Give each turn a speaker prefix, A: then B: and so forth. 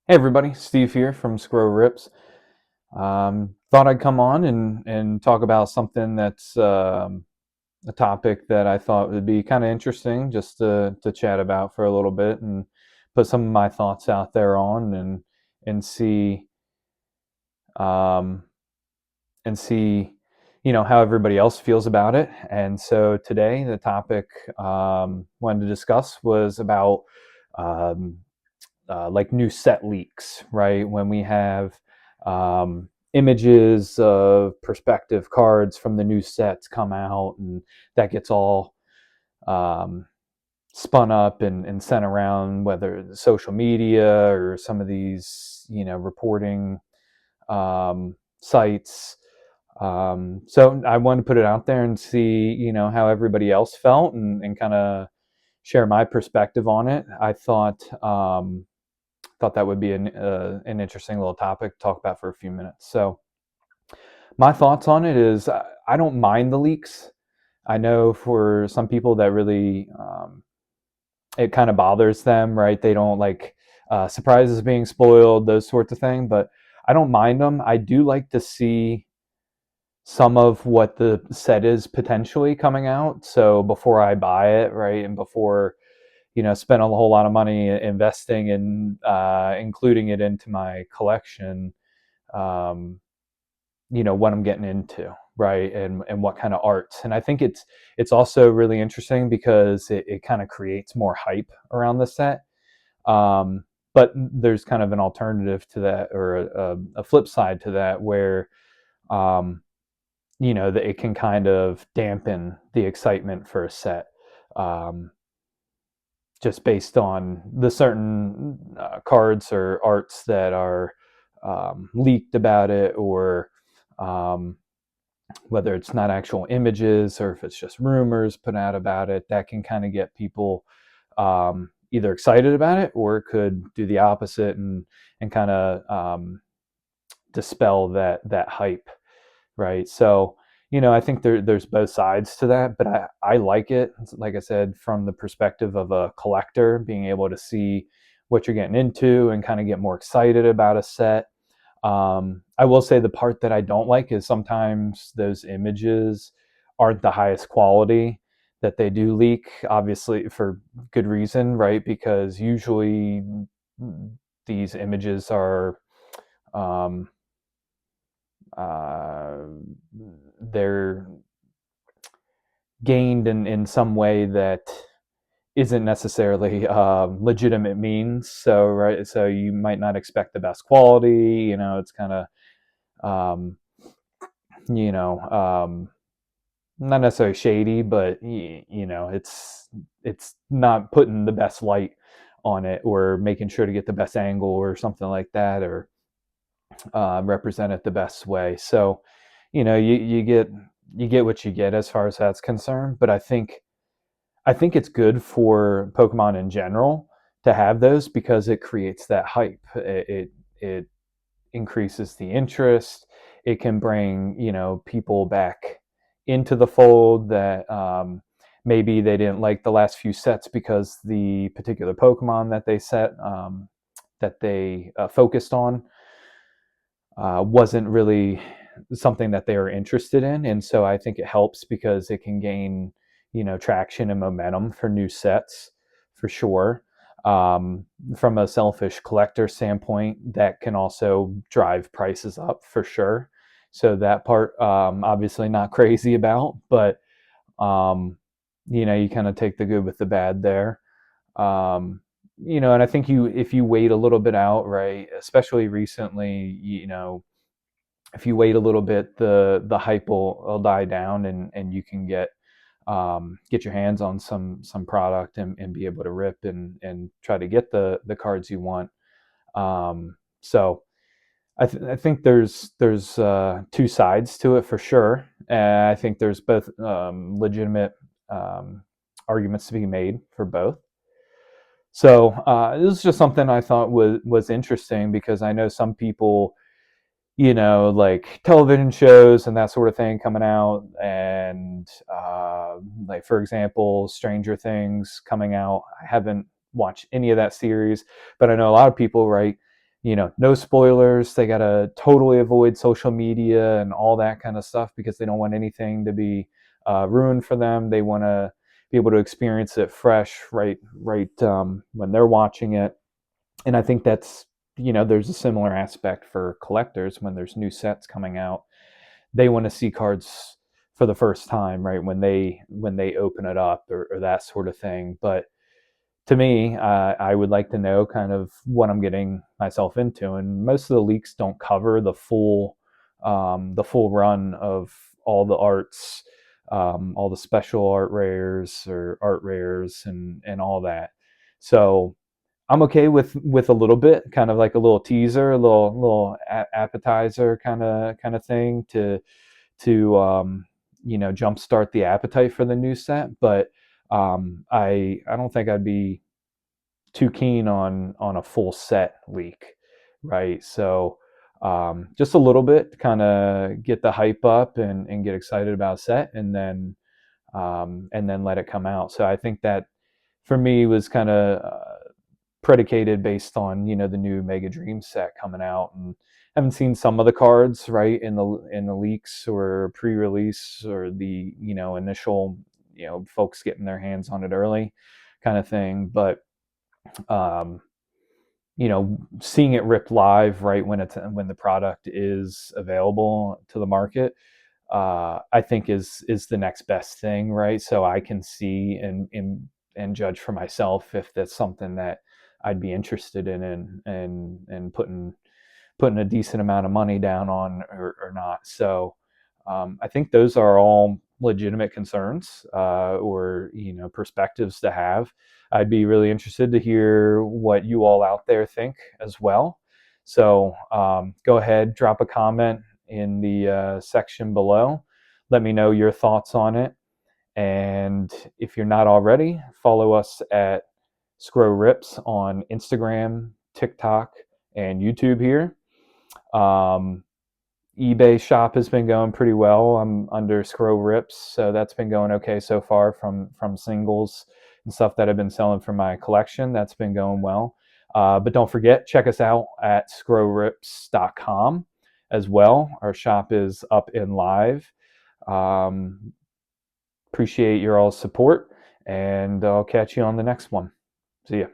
A: Hey everybody, Steve here from Scroll Rips. Thought I'd come on and talk about something that's a topic that I thought would be kind of interesting just to chat about for a little bit and put some of my thoughts out there on and see um, and see how everybody else feels about it. And so today the topic wanted to discuss was about um, like new set leaks, right? When we have images of perspective cards from the new sets come out, and that gets all um, spun up and sent around, whether it's social media or some of these, reporting sites. So I wanted to put it out there and see, how everybody else felt and kind of share my perspective on it. I thought that would be an interesting little topic to talk about for a few minutes. So my thoughts on it is I don't mind the leaks. I know for some people that really it kind of bothers them, right? They don't like surprises being spoiled, those sorts of things. But I don't mind them. I do like to see some of what the set is potentially coming out. So before I buy it, right, and before spend a whole lot of money investing in including it into my collection, um, what I'm getting into, right, and what kind of arts. And I think it's also really interesting because it kind of creates more hype around the set. Um, but there's kind of an alternative to that, or a flip side to that, where um, that it can kind of dampen the excitement for a set. Um, just based on the certain cards or arts that are leaked about it, or um, whether it's not actual images or if it's just rumors put out about it, that can kind of get people either excited about it, or it could do the opposite and kind of dispel that hype, right? So, I think there's both sides to that, but I like it, like I said, from the perspective of a collector, being able to see what you're getting into and kind of get more excited about a set. I will say the part that I don't like is sometimes those images aren't the highest quality that they do leak, obviously for good reason, right? Because usually these images are um, uh, they're gained in some way that isn't necessarily legitimate means. So right, so you might not expect the best quality. It's kind of um, you know not necessarily shady, but it's not putting the best light on it, or making sure to get the best angle or something like that, or represent it the best way. So you get what you get as far as that's concerned. But I think it's good for Pokemon in general to have those, because it creates that hype. It increases the interest. It can bring people back into the fold that maybe they didn't like the last few sets because the particular Pokemon that they focused on wasn't really something that they were interested in. And so I think it helps because it can gain traction and momentum for new sets, for sure. From a selfish collector standpoint, that can also drive prices up, for sure. So that part, obviously not crazy about, but um, you kind of take the good with the bad there. um, and I think if you wait a little bit out, right, especially recently, if you wait a little bit, the hype will die down, and you can get your hands on some product, and be able to rip and try to get the cards you want. So I think there's two sides to it, for sure. And I think there's both legitimate um, arguments to be made for both. So this is just something I thought was interesting, because I know some people, like television shows and that sort of thing coming out, and like, for example, Stranger Things coming out. I haven't watched any of that series, but I know a lot of people, right? no spoilers. They got to totally avoid social media and all that kind of stuff because they don't want anything to be ruined for them. They want to be able to experience it fresh, right when they're watching it. And I think there's a similar aspect for collectors when there's new sets coming out. They want to see cards for the first time, right? When they open it up or that sort of thing. But to me, I would like to know kind of what I'm getting myself into, and most of the leaks don't cover the full run of all the arts, all the special art rares or art rares, and all that. So I'm okay with a little bit, kind of like a little teaser, a little appetizer kind of thing to jumpstart the appetite for the new set. But I don't think I'd be too keen on a full set leak, right? So just a little bit to kind of get the hype up and get excited about a set, and then let it come out. So I think that for me was kind of predicated based on the new Mega Dream set coming out, and I haven't seen some of the cards right in the leaks or pre-release or the initial folks getting their hands on it early kind of thing. But um, seeing it ripped live right when the product is available to the market, I think is the next best thing, right? So I can see and judge for myself if that's something that I'd be interested in and putting a decent amount of money down on or not. So I think those are all legitimate concerns or perspectives to have. I'd be really interested to hear what you all out there think as well. So go ahead, drop a comment in the section below. Let me know your thoughts on it. And if you're not already, follow us at Scro Rips on Instagram, TikTok, and YouTube here. Um, eBay shop has been going pretty well. I'm under Scro Rips, so that's been going okay so far from singles and stuff that I've been selling for my collection. That's been going well. But don't forget, check us out at scrowrips.com as well. Our shop is up and live. Um, Appreciate your all support, and I'll catch you on the next one. See ya.